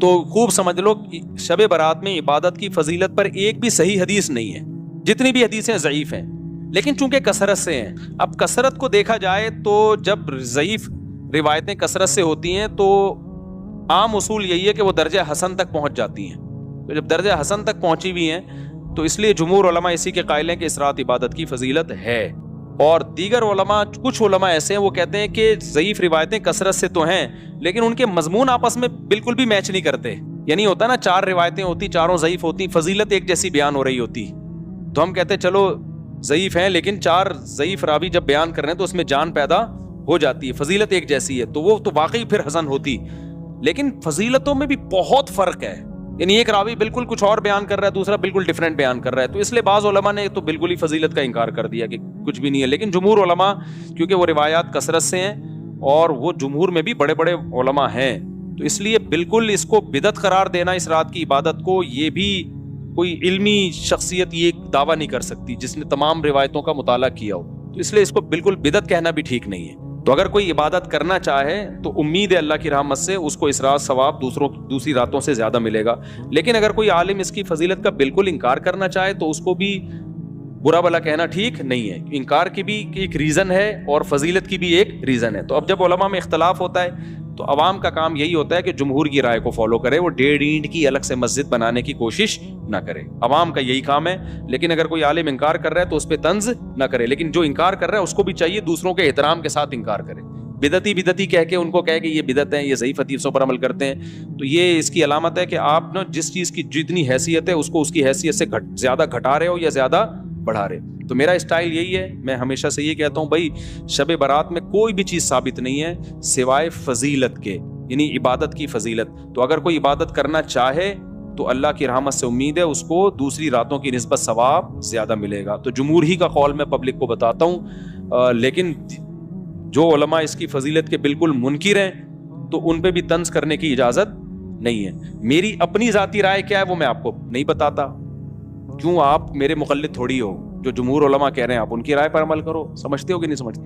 تو خوب سمجھ لو شب برات میں عبادت کی فضیلت پر ایک بھی صحیح حدیث نہیں ہے، جتنی بھی حدیثیں ضعیف ہیں، لیکن چونکہ کثرت سے ہیں. اب کثرت کو دیکھا جائے تو جب ضعیف روایتیں کثرت سے ہوتی ہیں تو عام اصول یہی ہے کہ وہ درجہ حسن تک پہنچ جاتی ہیں. تو جب درجہ حسن تک پہنچی ہوئی ہیں تو اس لیے جمہور علماء اسی کے قائل ہیں کہ اس رات عبادت کی فضیلت ہے. اور دیگر علماء، کچھ علماء ایسے ہیں وہ کہتے ہیں کہ ضعیف روایتیں کثرت سے تو ہیں لیکن ان کے مضمون آپس میں بالکل بھی میچ نہیں کرتے. یعنی ہوتا نا 4 روایتیں ہوتی، چاروں ضعیف ہوتی، فضیلت ایک جیسی بیان ہو رہی ہوتی، تو ہم کہتے ہیں چلو ضعیف ہیں لیکن 4 ضعیف راوی جب بیان کر رہے ہیں تو اس میں جان پیدا ہو جاتی ہے، فضیلت ایک جیسی ہے، تو وہ تو واقعی پھر حسن ہوتی. لیکن فضیلتوں میں بھی بہت فرق ہے، یعنی ایک راوی بالکل کچھ اور بیان کر رہا ہے، دوسرا بالکل ڈیفرنٹ بیان کر رہا ہے. تو اس لیے بعض علماء نے تو بالکل ہی فضیلت کا انکار کر دیا کہ کچھ بھی نہیں ہے. لیکن جمہور علماء کیونکہ وہ روایات کثرت سے ہیں اور وہ جمہور میں بھی بڑے بڑے علماء ہیں، تو اس لیے بالکل اس کو بدعت قرار دینا اس رات کی عبادت کو، یہ بھی کوئی علمی شخصیت یہ دعویٰ نہیں کر سکتی جس نے تمام روایتوں کا مطالعہ کیا ہو. تو اس لیے اس کو بالکل بدعت کہنا بھی ٹھیک نہیں ہے. تو اگر کوئی عبادت کرنا چاہے تو امید ہے اللہ کی رحمت سے اس کو اس رات ثواب دوسری راتوں سے زیادہ ملے گا. لیکن اگر کوئی عالم اس کی فضیلت کا بالکل انکار کرنا چاہے تو اس کو بھی برا بھلا کہنا ٹھیک نہیں ہے. انکار کی بھی ایک ریزن ہے اور فضیلت کی بھی ایک ریزن ہے. تو اب جب علماء میں اختلاف ہوتا ہے تو عوام کا کام یہی ہوتا ہے کہ جمہور کی رائے کو فالو کرے، وہ 1.5 اینٹ کی الگ سے مسجد بنانے کی کوشش نہ کرے. عوام کا یہی کام ہے. لیکن اگر کوئی عالم انکار کر رہا ہے تو اس پہ طنز نہ کرے، لیکن جو انکار کر رہا ہے اس کو بھی چاہیے دوسروں کے احترام کے ساتھ انکار کرے. بدعتی کہہ کے ان کو کہے کہ یہ بدعت ہے، یہ ضعیف حدیثوں پر عمل کرتے ہیں، تو یہ اس کی علامت ہے کہ آپ نا جس چیز کی جتنی حیثیت ہے اس کو اس کی حیثیت سے زیادہ گھٹا رہے ہو یا زیادہ بڑھا رہے. تو میرا اسٹائل یہی ہے، میں ہمیشہ سے یہ کہتا ہوں بھائی شب برات میں کوئی بھی چیز ثابت نہیں ہے سوائے فضیلت کے، یعنی عبادت کی فضیلت. تو اگر کوئی عبادت کرنا چاہے تو اللہ کی رحمت سے امید ہے اس کو دوسری راتوں کی نسبت ثواب زیادہ ملے گا. تو جمہور ہی کا قول میں پبلک کو بتاتا ہوں، لیکن جو علماء اس کی فضیلت کے بالکل منکر ہیں تو ان پہ بھی طنز کرنے کی اجازت نہیں ہے. میری اپنی ذاتی رائے کیا ہے وہ میں آپ کو نہیں بتاتا، کیوں؟ آپ میرے مقلد تھوڑی ہو. جو جمہور علماء کہہ رہے ہیں آپ ان کی رائے پر عمل کرو. سمجھتے ہو کہ نہیں سمجھتے؟